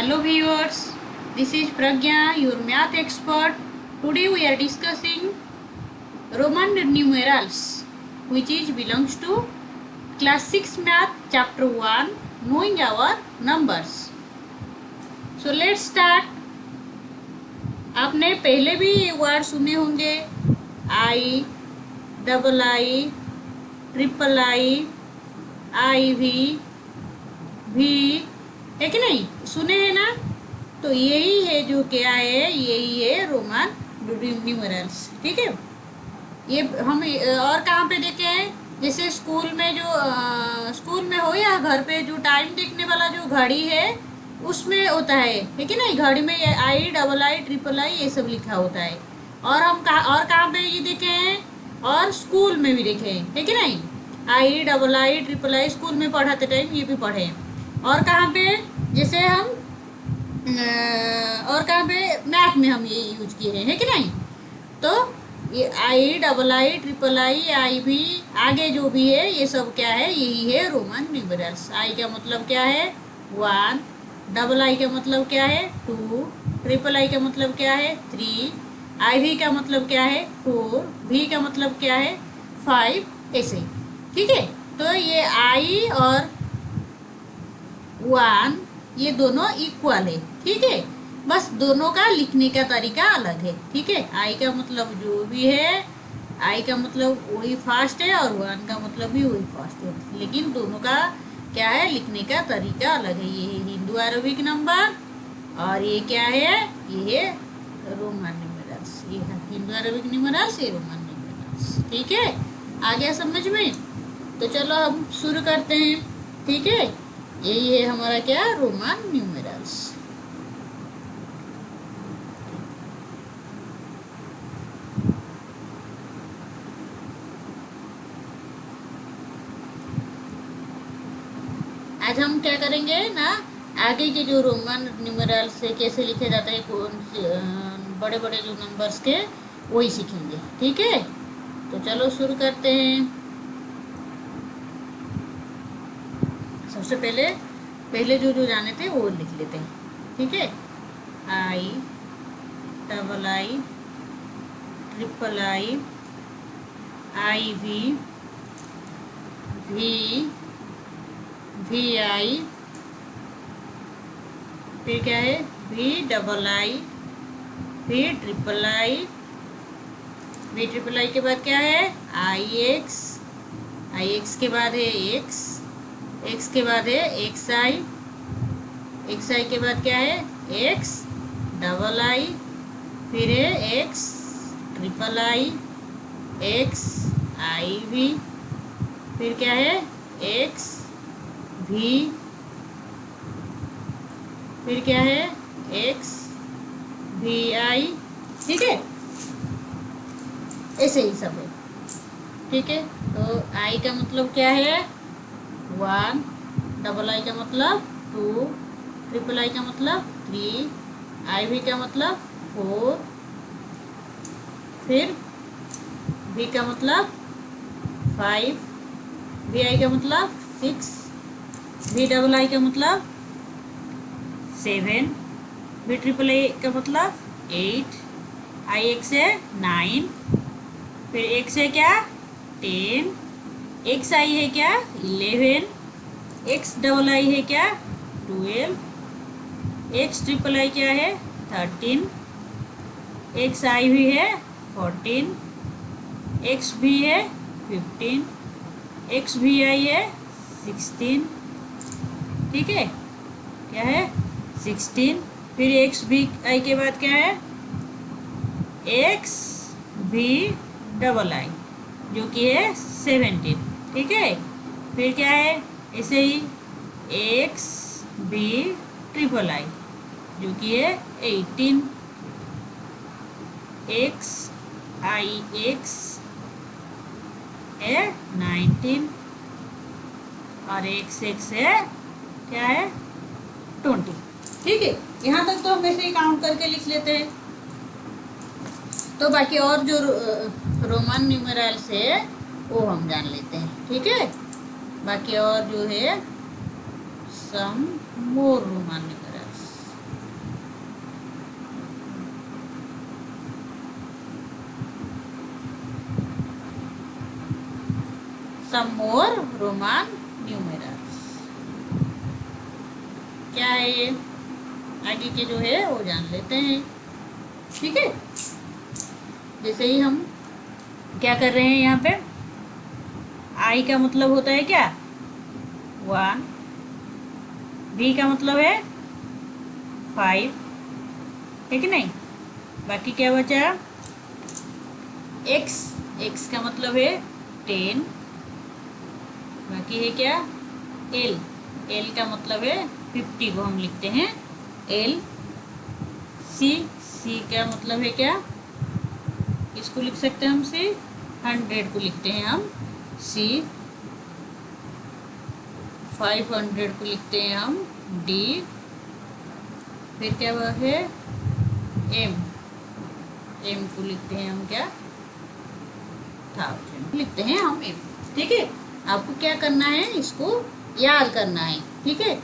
Hello viewers, this is Pragya, your math expert. Today we are discussing Roman numerals, which is belongs to class 6 math chapter 1, knowing our numbers. So let's start. आपने पहले भी ये word सुने होंगे, आई, double I, triple आई भी है कि नहीं, सुने हैं ना। तो यही है जो क्या है, यही है रोमन न्यूमरल्स। ठीक है, ये हम और कहाँ पे देखे हैं, जैसे स्कूल में जो स्कूल में हो या घर पे जो टाइम देखने वाला जो घड़ी है उसमें होता है कि नहीं। घड़ी में ये आई, डबल आई, ट्रिपल आई ये सब लिखा होता है। और हम कहाँ पे ये देखे हैं, और स्कूल में भी देखे हैं, है कि नहीं। I, double I, triple I school में पढ़ाते टाइम ये भी पढ़े हैं। और कहाँ पे, जैसे हम और कहाँ पे मैथ में हम ये यूज किए हैं, है कि नहीं। तो ये आई, डबल आई, ट्रिपल आई भी आगे जो भी है ये सब क्या है, यही है रोमन न्यूमरल्स। आई का मतलब क्या है, 1, डबल आई का मतलब क्या है, 2, ट्रिपल आई का मतलब क्या है, 3, आई भी का मतलब क्या है, 4, भी का मतलब क्या है, 5, ऐसे। ठीक है, तो ये आई और 1 ये दोनों इक्वल है। ठीक है, बस दोनों का लिखने का तरीका अलग है। ठीक है, आई का मतलब जो भी है, आई का मतलब वही फास्ट है और 1 का मतलब भी वही फास्ट है, लेकिन दोनों का क्या है, लिखने का तरीका अलग है। ये है हिंदू अरबिक नंबर और ये क्या है, ये है रोमन न्यूमरल्स। ये है हिंदू अरबिक न्यूमरल्स, ये रोमन न्यूमरल्स। ठीक है, आ गया समझ में। तो चलो हम शुरू करते हैं। ठीक है, यही है हमारा क्या, रोमन न्यूमरल्स। आज हम क्या करेंगे ना, आगे के जो रोमन न्यूमरल्स से कैसे लिखे जाते हैं, कौन से बड़े बड़े जो नंबर्स के, वही सीखेंगे। ठीक है, तो चलो शुरू करते हैं। सबसे पहले जो जो जाने थे वो लिख लेते हैं। ठीक है, आई, डबल आई, ट्रिपल आई भी आई, फिर क्या है, भी डबल आई, फिर ट्रिपल आई, भी ट्रिपल आई के बाद क्या है, आई एक्स के बाद है एक्स के बाद है एक्स आई के बाद क्या है, एक्स डबल आई, फिर है एक्स ट्रिपल आई, एक्स आई भी, फिर क्या है, एक्स भी, फिर क्या है, एक्स भी आई। ठीक है, ऐसे ही सब है। ठीक है, तो आई का मतलब क्या है, 1, डबल आई का मतलब 2, ट्रिपल आई का मतलब 3, आई भी का मतलब 4, फिर भी का मतलब 5, भी आई का मतलब 6, भी डबल आई का मतलब 7, भी ट्रिपल आई का मतलब 8, आई एक से 9, फिर एक से क्या 10, एक्स आई है क्या 11, एक्स डबल आई है क्या 12, एक्स ट्रिपल आई क्या है 13, एक्स आई भी है 14, एक्स भी है 15, एक्स भी आई है 16। ठीक है, क्या है 16, फिर एक्स भी आई के बाद क्या है, एक्स भी डबल आई जो कि है 17। ठीक है, फिर क्या है, ऐसे ही एक्स भी ट्रिपल आई जो कि है 18, एक्स आई एक्स है 19 और एक्स है क्या है 20। ठीक है, यहाँ तक तो हम ऐसे ही काउंट करके लिख लेते हैं। तो बाकी और जो रोमन न्यूमरल्स है वो हम जान लेते हैं। ठीक है, बाकी और जो है सम मोर रोमन न्यूमरल्स। सम मोर रोमान न्यूमेरल्स। क्या है ये, आगे के जो है वो जान लेते हैं। ठीक है, जैसे ही हम क्या कर रहे हैं यहाँ पे, आई का मतलब होता है क्या 1, बी का मतलब है 5, है कि नहीं। बाकी क्या बचा, एक्स, एक्स का मतलब है 10, बाकी है क्या एल, एल का मतलब है 50 को हम लिखते हैं एल। सी, सी का मतलब है क्या, इसको लिख सकते हैं हम सी, 100 को लिखते हैं हम सी। 500 को लिखते हैं हम डी। फिर क्या वह है एम, एम को लिखते हैं हम क्या 1000 लिखते हैं हम एम। ठीक है, आपको क्या करना है, इसको याद करना है। ठीक है,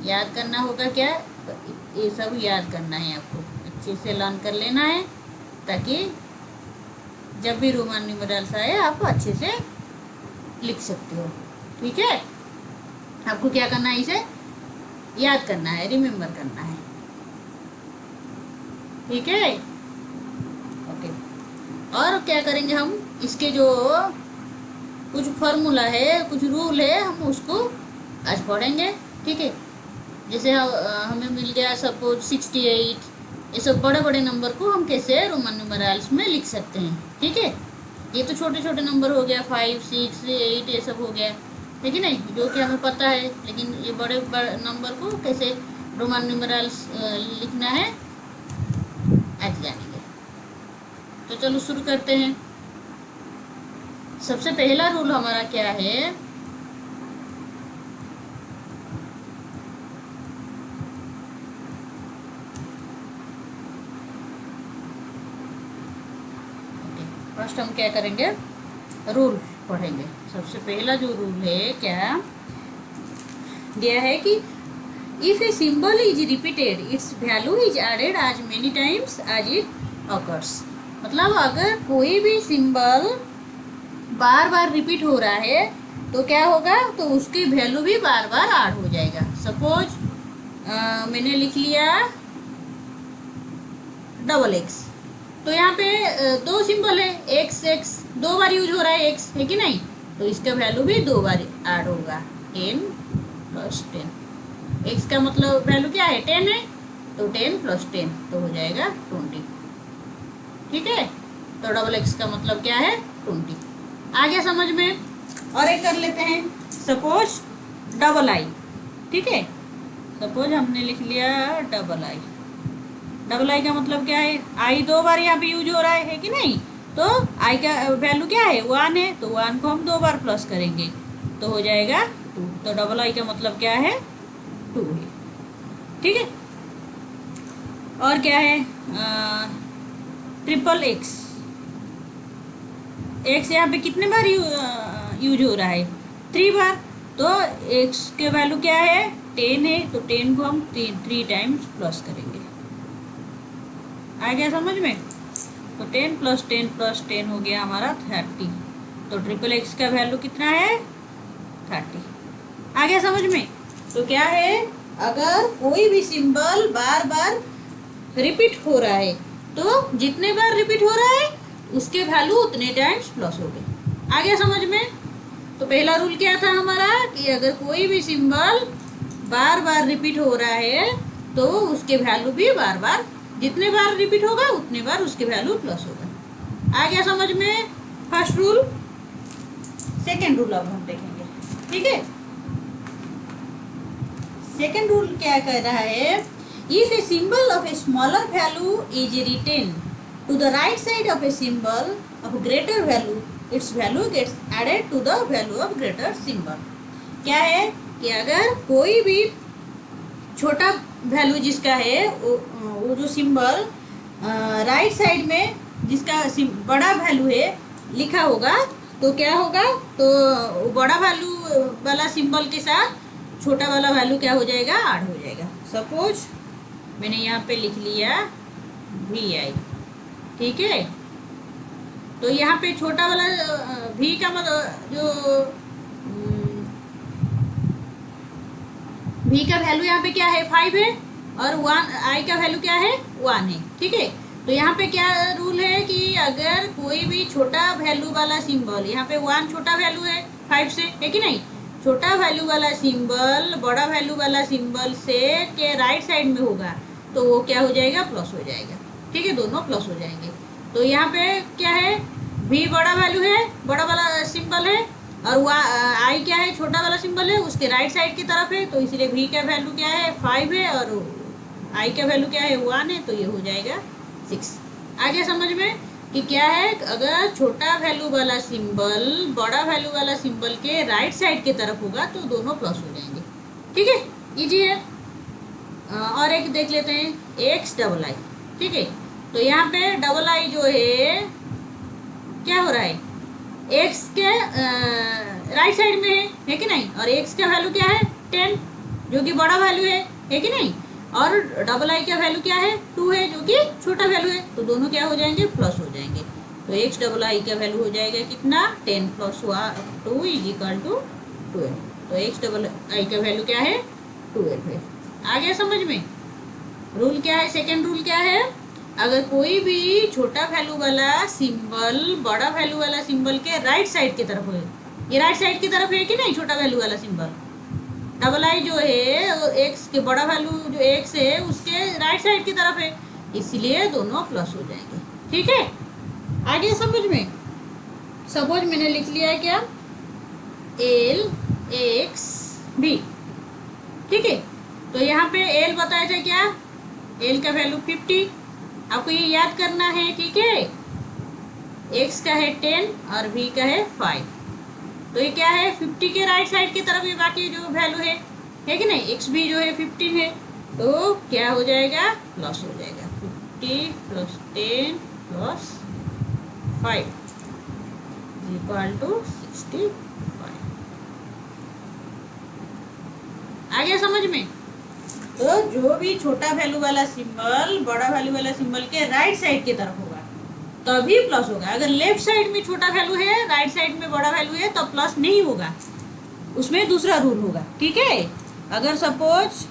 याद करना होगा क्या, ये सब याद करना है आपको, अच्छे से लर्न कर लेना है, ताकि जब भी रोमन न्यूमेरल्स आए आप अच्छे से लिख सकते हो। ठीक है, आपको क्या करना है, इसे याद करना है, रिमेम्बर करना है। ठीक है, ओके। और क्या करेंगे हम, इसके जो कुछ फॉर्मूला है, कुछ रूल है, हम उसको आज पढ़ेंगे। ठीक है, जैसे हमें मिल गया सपोज 68, ये सब बड़े बड़े नंबर को हम कैसे रोमन न्यूमेरल्स में लिख सकते हैं। ठीक है, ये तो छोटे छोटे नंबर हो गया, 5, 6, 8 ये सब हो गया, है कि नहीं, जो कि हमें पता है। लेकिन ये बड़े बड़े नंबर को कैसे रोमन न्यूमेरल्स लिखना है आज जानेंगे। तो चलो शुरू करते हैं। सबसे पहला रूल हमारा क्या है, फर्स्ट हम क्या करेंगे, रूल पढ़ेंगे। सबसे पहला जो रूल है क्या दिया है कि if a symbol is repeated its value is added as many times as it occurs. मतलब अगर कोई भी सिंबल बार बार रिपीट हो रहा है तो क्या होगा, तो उसकी वैल्यू भी बार बार ऐड हो जाएगा। सपोज मैंने लिख लिया डबल एक्स, तो यहाँ पे दो सिंबल है, एक्स एक्स दो बार यूज हो रहा है, एक्स है कि नहीं, तो इसका वैल्यू भी दो बार ऐड होगा, 10 + 10। एक्स का मतलब वैल्यू क्या है 10 है, तो 10 + 10 तो हो जाएगा 20। ठीक है, तो डबल एक्स का मतलब क्या है 20। आ गया समझ में। और एक कर लेते हैं, सपोज डबल आई। ठीक है, सपोज हमने लिख लिया डबल आई। डबल आई का मतलब क्या है, आई दो बार यहाँ पे यूज हो रहा है कि नहीं, तो आई का वैल्यू क्या है 1 है, तो 1 को हम दो बार प्लस करेंगे तो हो जाएगा 2। तो डबल आई का मतलब क्या है 2 है। ठीक है, और क्या है ट्रिपल एक्स। एक्स यहाँ पे कितने बार यूज हो रहा है 3 बार, तो एक्स के वैल्यू क्या है 10 है, तो 10 को हम 3 टाइम्स प्लस करेंगे। आ गया समझ में, तो 10 + 10 + 10 हो गया हमारा 30। तो ट्रिपल एक्स का वैल्यू कितना है 30। आ गया समझ में। तो क्या है, अगर कोई भी सिंबल बार बार रिपीट हो रहा है तो जितने बार रिपीट हो रहा है उसके वैल्यू उतने टाइम्स प्लस हो गए। आ गया समझ में। तो पहला रूल क्या था हमारा कि अगर कोई भी सिंबल बार बार रिपीट हो रहा है तो उसके वैल्यू भी बार बार, जितने बार रिपीट होगा उतने बार उसके वैल्यू प्लस होगा। आ गया समझ में फर्स्ट रूल। सेकेंड रूल अब हम देखेंगे। ठीक है, सेकेंड रूल क्या कह रहा है, if a symbol of a smaller value is written to the right side of a symbol of greater value its value gets added to the value of greater symbol. क्या है कि अगर कोई भी छोटा वैल्यू जिसका है वो जो सिंबल राइट साइड में जिसका बड़ा वैल्यू है लिखा होगा, तो क्या होगा, तो बड़ा वैल्यू वाला सिंबल के साथ छोटा वाला वैल्यू क्या हो जाएगा ऐड हो जाएगा। सपोज मैंने यहाँ पे लिख लिया VI। ठीक है, तो यहाँ पे छोटा वाला V का मतलब जो v का वैल्यू यहाँ पे क्या है 5 है, और 1 i का वैल्यू क्या है 1 है। ठीक है, तो यहाँ पे क्या रूल है कि अगर कोई भी छोटा वैल्यू वाला सिंबल, यहाँ पे 1 छोटा वैल्यू है 5 से, है कि नहीं, छोटा वैल्यू वाला सिंबल बड़ा वैल्यू वाला सिंबल से के राइट साइड में होगा तो वो क्या हो जाएगा, प्लस हो जाएगा। ठीक है, दोनों प्लस हो जाएंगे। तो यहाँ पे क्या है, v बड़ा वैल्यू है, बड़ा वाला सिंबल है, और i क्या है, छोटा वाला सिंबल है, उसके राइट साइड की तरफ है, तो इसलिए v का वैल्यू क्या है 5 है, और i का वैल्यू क्या है 1 है, तो ये हो जाएगा 6। आ गया समझ में कि क्या है, अगर छोटा वैल्यू वाला सिंबल बड़ा वैल्यू वाला सिंबल के राइट साइड की तरफ होगा तो दोनों प्लस हो जाएंगे। ठीक है, इजी है। और एक देख लेते हैं x डबल आई। ठीक है, तो यहाँ पे डबल आई जो है क्या हो रहा है, x के राइट साइड में है कि नहीं, और x का वैल्यू क्या है 10 जो कि बड़ा वैल्यू है कि नहीं, और डबल आई का वैल्यू क्या है 2 है जो कि छोटा वैल्यू है, तो दोनों क्या हो जाएंगे, प्लस हो जाएंगे। तो x डबल आई का वैल्यू हो जाएगा कितना, 10 + 2 = 12। तो x डबल आई का वैल्यू क्या है 12 है। आ गया समझ में। रूल क्या है, सेकेंड रूल क्या है, अगर कोई भी छोटा वैल्यू वाला सिंबल बड़ा वैल्यू वाला सिंबल के राइट साइड की तरफ है, ये राइट साइड की तरफ है कि नहीं, छोटा वैल्यू वाला सिंबल डबल आई जो है वो एक्स के बड़ा वैल्यू जो एक्स है उसके राइट साइड की तरफ है, इसलिए दोनों प्लस हो जाएंगे। ठीक है, आगे समझ में। सपोज मैंने लिख लिया है क्या, एल एक्स बी। ठीक है, तो यहाँ पे एल बताया था क्या, एल का वैल्यू 50, आपको ये याद करना है। ठीक है, एक्स का है 10 और बी का है 5, तो ये क्या है 50 के राइट साइड की तरफ ये बाकी जो वैल्यू है कि नहीं, एक्स भी जो है 15 है, तो क्या हो जाएगा, प्लस हो जाएगा। 50 + 10 + 5 = 65। आ गया समझ में। तो जो भी छोटा वैल्यू वाला सिंबल बड़ा वैल्यू वाला सिंबल के राइट साइड की तरफ होगा तभी प्लस होगा। अगर लेफ्ट साइड में छोटा वैल्यू है राइट साइड में बड़ा वैल्यू है तब प्लस नहीं होगा, उसमें दूसरा रूल होगा। ठीक है, अगर सपोज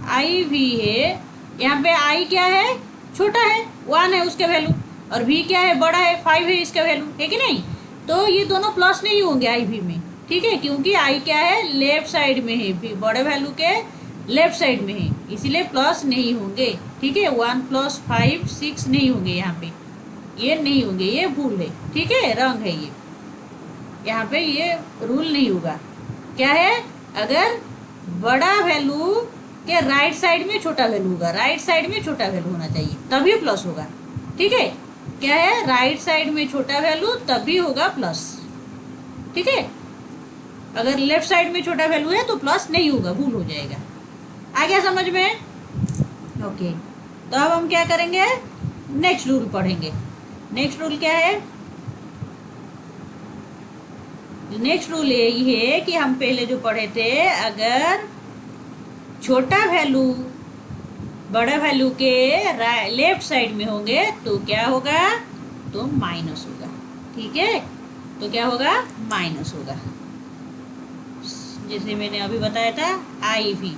आई भी है, यहाँ पे आई क्या है, छोटा है 1 है उसका वैल्यू, और भी क्या है, बड़ा है 5 है इसका वैल्यू, है कि नहीं, तो ये दोनों प्लस नहीं होंगे आई भी में। ठीक है, क्योंकि आई क्या है, लेफ्ट साइड में है, बड़े वैल्यू के लेफ्ट साइड में है, इसीलिए प्लस नहीं होंगे। ठीक है, 1 + 5 6 नहीं होंगे यहाँ पे, ये नहीं होंगे, ये भूल है। ठीक है, रंग है ये, यहाँ पे ये रूल नहीं होगा। क्या है, अगर बड़ा वैल्यू के राइट साइड में छोटा वैल्यू होगा, राइट साइड में छोटा वैल्यू होना चाहिए तभी प्लस होगा। ठीक है, क्या है, राइट साइड में छोटा वैल्यू तभी होगा प्लस। ठीक है, अगर लेफ्ट साइड में छोटा वैल्यू है तो प्लस नहीं होगा, भूल हो जाएगा। आ गया समझ में। ओके, तो अब हम क्या करेंगे, नेक्स्ट रूल पढ़ेंगे। नेक्स्ट रूल क्या है, नेक्स्ट रूल यही है कि हम पहले जो पढ़े थे, अगर छोटा वैल्यू बड़ा वैल्यू के लेफ्ट साइड में होंगे तो क्या होगा, तो माइनस होगा। ठीक है, तो क्या होगा, माइनस होगा। जैसे मैंने अभी बताया था आई भी,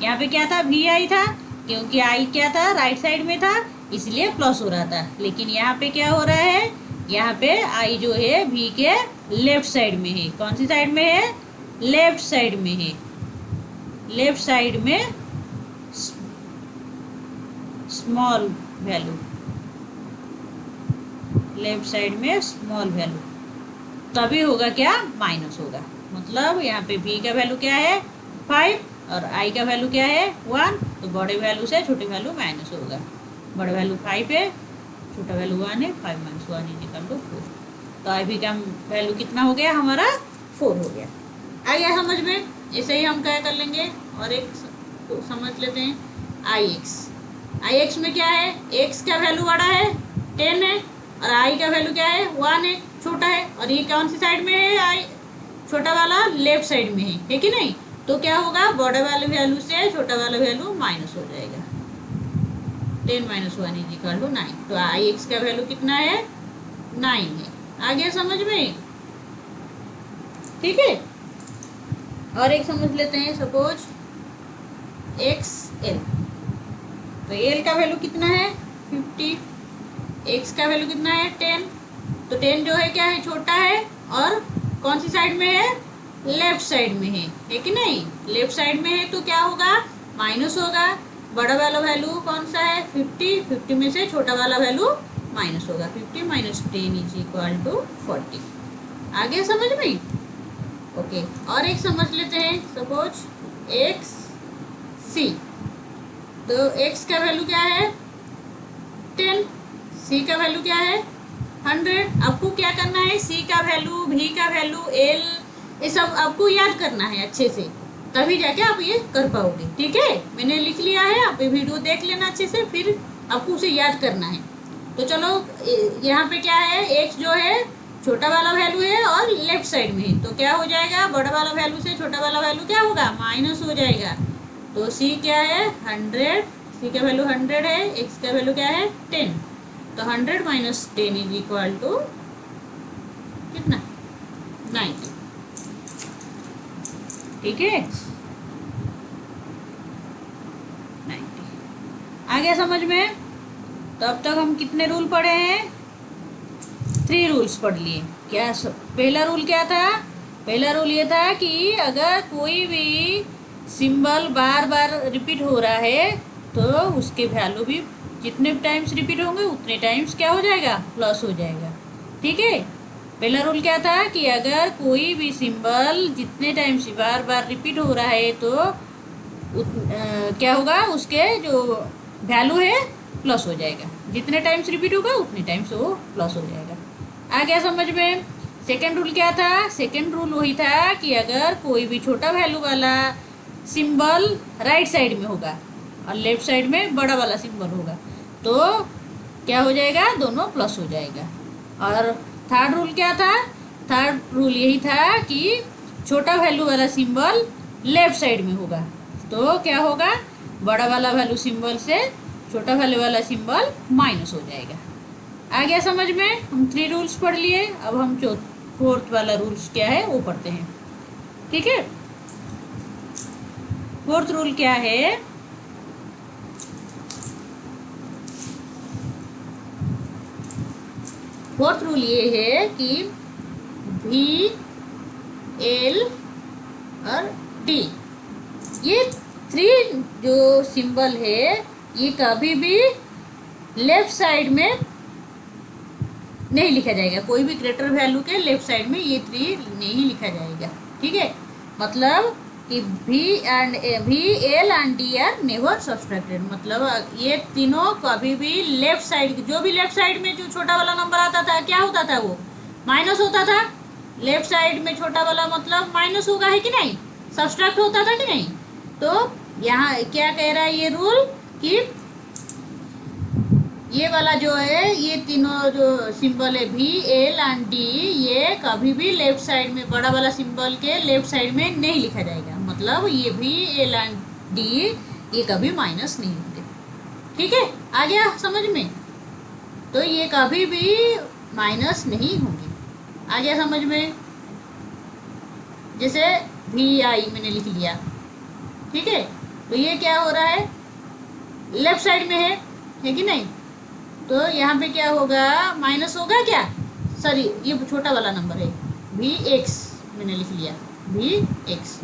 यहाँ पे क्या था, वी आई था, क्योंकि आई क्या था, राइट साइड में था, इसलिए प्लस हो रहा था। लेकिन यहाँ पे क्या हो रहा है, यहाँ पे आई जो है वी के लेफ्ट साइड में है। कौन सी साइड में है, लेफ्ट साइड में है, लेफ्ट साइड में स्मॉल वैल्यू, लेफ्ट साइड में स्मॉल वैल्यू, तभी होगा क्या, माइनस होगा। मतलब यहाँ पे v का वैल्यू क्या है 5 और i का वैल्यू क्या है 1, तो बड़े वैल्यू से छोटे वैल्यू माइनस होगा। बड़ा वैल्यू 5 है, छोटा वैल्यू 1 है, 5 - 1 = 4। तो i का वैल्यू कितना हो गया हमारा, 4 हो गया। आ गया समझ में। ऐसे ही हम क्या कर लेंगे, और एक तो समझ लेते हैं, आई एक्स में क्या है, x का वैल्यू बड़ा है 10 है, और i का वैल्यू क्या है 1 है, छोटा है, और ये कौन सी साइड में है, आई छोटा वाला लेफ्ट साइड में है कि नहीं, तो क्या होगा, बड़े वाले वैल्यू से छोटा वाला वैल्यू माइनस हो जाएगा। 10 - 1 = 9। तो आई एक्स का वैल्यू कितना है, 9 है। आ गया समझ में। ठीक है, और एक समझ लेते हैं। Suppose x L. तो एल का वैल्यू कितना है 50, एक्स का वैल्यू कितना है 10। तो 10 जो है क्या है छोटा है और कौन सी साइड में है, लेफ्ट साइड में है कि नहीं, लेफ्ट साइड में है तो क्या होगा, माइनस होगा। बड़ा वाला वैल्यू कौन सा है 50, 50 में से छोटा वाला वैल्यू माइनस होगा, 50 माइनस 10 इज इक्वल टू 40। आगे समझ में, ओके। और एक समझ लेते हैं, सपोज एक्स सी। तो एक्स का वैल्यू क्या है 10, सी का वैल्यू क्या है 100। आपको क्या करना है, सी का वैल्यू, भी का वैल्यू, एल, ये सब आपको याद करना है अच्छे से, तभी जाके आप ये कर पाओगे। ठीक है, मैंने लिख लिया है, आप ये वीडियो देख लेना अच्छे से, फिर आपको उसे याद करना है। तो चलो यहाँ पे क्या है, एक्स जो है छोटा वाला वैल्यू है और लेफ्ट साइड में है, तो क्या हो जाएगा, बड़ा वाला वैल्यू से छोटा वाला वैल्यू क्या होगा, माइनस हो जाएगा। तो सी क्या है 100, सी का वैल्यू 100 है, एक्स का वैल्यू क्या है 10। तो 100 माइनस 10 इज इक्वल टू कितना 90। ठीक है 90। आ गया समझ में। तो अब तक हम कितने रूल पढ़े हैं, 3 रूल्स पढ़ लिए। क्या पहला रूल क्या था, पहला रूल ये था कि अगर कोई भी सिंबल बार बार रिपीट हो रहा है तो उसके वैल्यू भी जितने टाइम्स रिपीट होंगे उतने टाइम्स क्या हो जाएगा, प्लस हो जाएगा। ठीक है, पहला रूल क्या था कि अगर कोई भी सिंबल जितने टाइम्स बार बार रिपीट हो रहा है तो क्या होगा, उसके जो वैल्यू है प्लस हो जाएगा, जितने टाइम्स रिपीट होगा उतने टाइम्स वो प्लस हो जाएगा। आ गया समझ में। सेकेंड रूल क्या था, सेकेंड रूल वही था कि अगर कोई भी छोटा वैल्यू वाला सिंबल राइट साइड में होगा और लेफ्ट साइड में बड़ा वाला सिंबल होगा तो क्या हो जाएगा, दोनों प्लस हो जाएगा। और थर्ड रूल क्या था, थर्ड रूल यही था कि छोटा वैल्यू वाला सिंबल लेफ्ट साइड में होगा तो क्या होगा, बड़ा वाला वैल्यू सिंबल से छोटा वैल्यू वाला सिंबल माइनस हो जाएगा। आ गया समझ में। हम 3 रूल्स पढ़ लिए, अब हम फोर्थ वाला रूल्स क्या है वो पढ़ते हैं। ठीक है, फोर्थ रूल क्या है, फोर्थ रूल ये है कि भी, एल और डी, ये 3 जो सिंबल है ये कभी भी लेफ्ट साइड में नहीं लिखा जाएगा, कोई भी ग्रेटर वैल्यू के लेफ्ट साइड में ये 3 नहीं लिखा जाएगा। ठीक है, मतलब कि भी L and D R never subtracted, मतलब ये तीनों कभी भी लेफ्ट साइड, जो भी लेफ्ट साइड में जो छोटा वाला नंबर आता था क्या होता था, वो माइनस होता था। लेफ्ट साइड में छोटा वाला मतलब माइनस होगा, है कि नहीं, सब्सट्रैक्ट होता था कि नहीं। तो यहाँ क्या कह रहा है ये रूल कि ये वाला जो है, ये तीनों जो सिंबल है भी, एल एंड डी, ये कभी भी लेफ्ट साइड में बड़ा वाला सिंबल के लेफ्ट साइड में नहीं लिखा जाएगा, मतलब ये भी एल एंड डी ये कभी माइनस नहीं होते। ठीक है, आ गया समझ में। तो ये कभी भी माइनस नहीं होंगे, आ गया समझ में। जैसे भी आई मैंने लिख लिया, ठीक है, तो ये क्या हो रहा है, लेफ्ट साइड में है कि नहीं, तो यहाँ पे क्या होगा, माइनस होगा क्या, सॉरी ये छोटा वाला नंबर है भी एक्स, मैंने लिख लिया भी एक्स।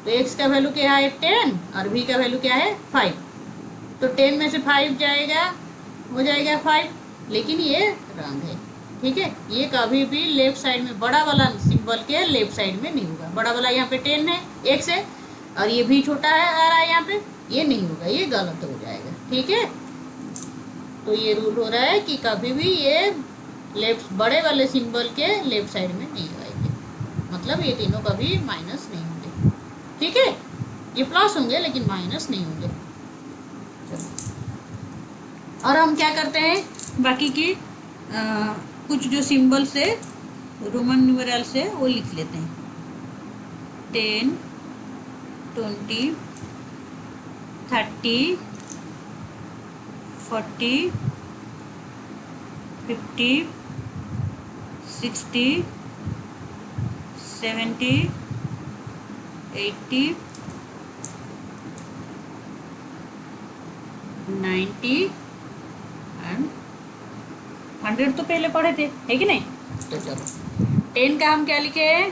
तो एक्स का वैल्यू क्या है 10 और भी का वैल्यू क्या है 5। तो 10 में से 5 जाएगा, हो जाएगा 5, लेकिन ये रंग है। ठीक है, ये कभी भी लेफ्ट साइड में बड़ा वाला सिंबल के लेफ्ट साइड में नहीं होगा। बड़ा वाला यहाँ पे 10 है, एक्स है, और ये भी छोटा है आ रहा है यहाँ पे, ये नहीं होगा, ये गलत हो जाएगा। ठीक है, तो ये रूल हो रहा है कि कभी भी ये लेफ्ट बड़े वाले सिंबल के लेफ्ट साइड में नहीं आएंगे, मतलब ये तीनों कभी माइनस नहीं होंगे। ठीक है, ये प्लस होंगे लेकिन माइनस नहीं होंगे। और हम क्या करते हैं, बाकी की कुछ जो सिंबल्स है रोमन न्यूमेरल से वो लिख लेते हैं, 10, 20, 30, 40, 50, 60, 70, 80, 90 एंड 100 तो पहले पढ़े थे, है कि नहीं। तो चलो 10 का हम क्या लिखे हैं,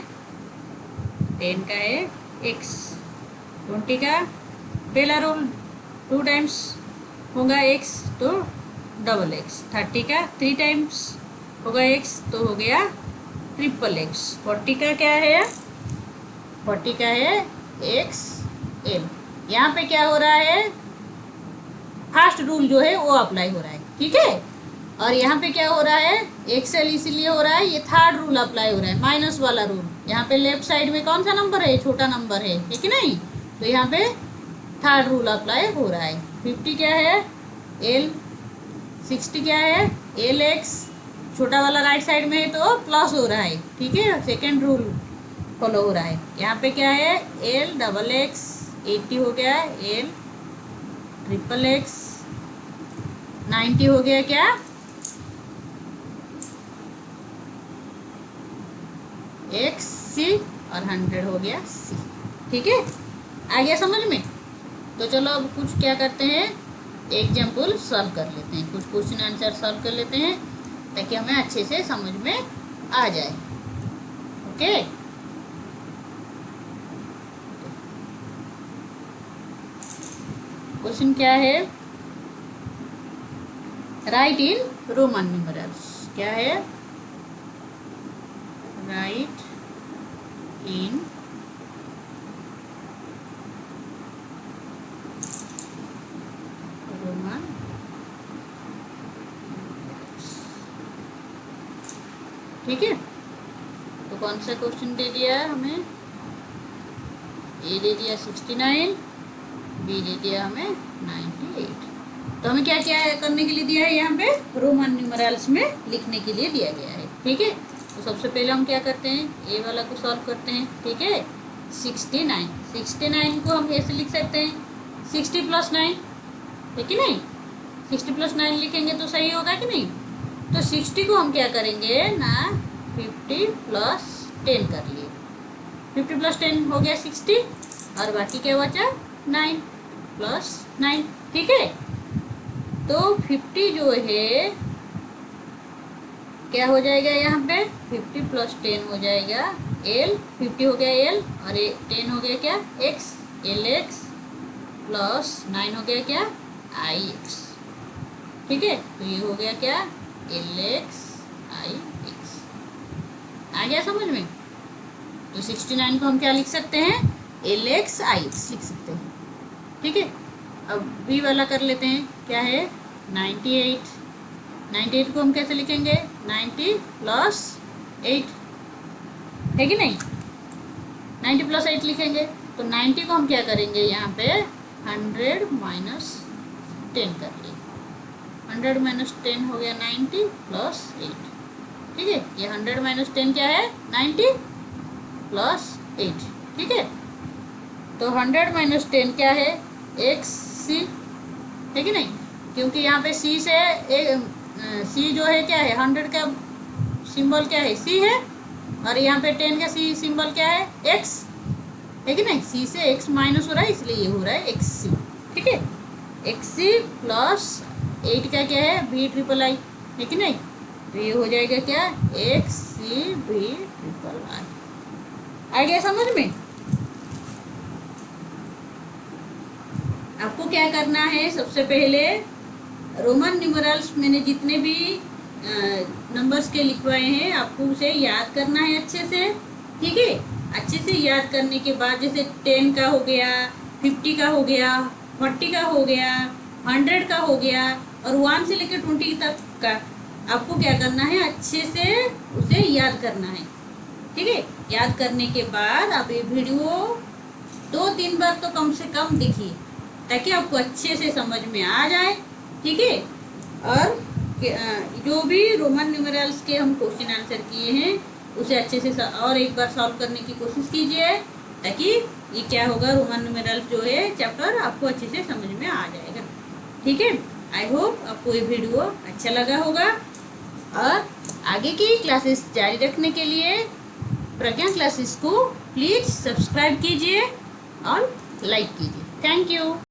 10 का है x, 20 का पहला रूल 2 टाइम्स होगा x तो डबल x, 30 का 3 टाइम्स होगा x तो हो गया ट्रिपल x, 40 का क्या है, 40 का है x l। यहाँ पे क्या हो रहा है, फर्स्ट रूल जो है वो अप्लाई हो रहा है, ठीक है। और यहाँ पे क्या हो रहा है, एक्सेल इसीलिए हो रहा है, ये थर्ड रूल अप्लाई हो रहा है, माइनस वाला रूल। यहाँ पे लेफ्ट साइड में कौन सा नंबर है, छोटा नंबर है कि नहीं, तो यहाँ पे थर्ड रूल अप्लाई हो रहा है। 50 क्या है एल, 60 क्या है एल एक्स, छोटा वाला राइट साइड में है तो प्लस हो रहा है, ठीक है, सेकेंड रूल फॉलो हो रहा है। यहाँ पे क्या है एल डबल एक्स, 80 हो गया एल ट्रिपल एक्स, 90 हो गया क्या एक्स सी, और 100 हो गया सी, ठीक है, आ गया समझ में। तो चलो अब कुछ क्या करते हैं, एग्जाम्पल सॉल्व कर लेते हैं, कुछ क्वेश्चन आंसर सॉल्व कर लेते हैं ताकि हमें अच्छे से समझ में आ जाए, ओके। क्वेश्चन क्या है, राइट इन रोमन न्यूमरल्स, क्या है, राइट इन रोमन, ठीक है। तो कौन सा क्वेश्चन दे दिया है हमें, ए दे दिया 69, बी दे दिया हमें 98। तो हमें क्या क्या करने के लिए दिया है, यहाँ पे रोमन न्यूमरल्स में लिखने के लिए दिया गया है, ठीक है। तो सबसे पहले हम क्या करते हैं, ए वाला को सॉल्व करते हैं, ठीक है। 69 को हम ऐसे लिख सकते हैं 60 + 9, है कि नहीं, 60 + 9 लिखेंगे तो सही होगा कि नहीं। तो 60 को हम क्या करेंगे ना, 50 + 10 कर लिए, 50 + 10 हो गया 60, और बाकी क्या बचा 9 + 9, ठीक है। तो 50 जो है क्या हो जाएगा, यहाँ पे 50 + 10 हो जाएगा एल, 50 हो गया एल, और 10 हो गया क्या एक्स, एल एक्स प्लस 9 हो गया क्या आई एक्स, ठीक है। तो ये हो गया क्या एल एक्स आई एक्स, आ गया समझ में। तो 69 को हम क्या लिख सकते हैं, एल एक्स आई एक्स लिख सकते हैं, ठीक है। अब बी वाला कर लेते हैं, क्या है 98 को हम कैसे लिखेंगे, 90 + 8, है कि नहीं, 90 + 8 लिखेंगे। तो 90 को हम क्या करेंगे, यहाँ पे 100 - 10 कर लिए, 100 - 10 हो गया 90 + 8, ठीक है। ये 100 - 10 क्या है 90 + 8, ठीक है। तो 100 - 10 क्या है एक्स सी, है कि नहीं, क्योंकि यहाँ पे सी से सी जो है क्या है, 100 का सिंबल क्या है सी है, और यहाँ पे 10 का सी सिंबल क्या है एक्स, है कि नहीं, सी से एक्स माइनस हो रहा है इसलिए ये हो रहा है एक्स सी, ठीक है। एक्स सी + 8 का क्या है बी ट्रिपल आई, है कि नहीं। तो ये हो जाएगा क्या X C B triple I, आ गया समझ में। आपको क्या करना है, सबसे पहले रोमन न्यूमरल्स मैंने जितने भी नंबर्स के लिखवाए हैं आपको उसे याद करना है अच्छे से, ठीक है। अच्छे से याद करने के बाद जैसे 10 का हो गया, 50 का हो गया, 40 का हो गया, 100 का हो गया, और 1 से लेकर 20 तक का आपको क्या करना है, अच्छे से उसे याद करना है, ठीक है। याद करने के बाद आप ये वीडियो 2-3 बार तो कम से कम देखिए ताकि आपको अच्छे से समझ में आ जाए, ठीक है। और जो भी रोमन न्यूमरल्स के हम क्वेश्चन आंसर किए हैं उसे अच्छे से और एक बार सॉल्व करने की कोशिश कीजिए ताकि ये क्या होगा, रोमन न्यूमरल्स जो है चैप्टर आपको अच्छे से समझ में आ जाएगा, ठीक है। आई होप आपको ये वीडियो अच्छा लगा होगा, और आगे की क्लासेस जारी रखने के लिए प्रज्ञा क्लासेस को प्लीज़ सब्सक्राइब कीजिए और लाइक कीजिए। Thank you.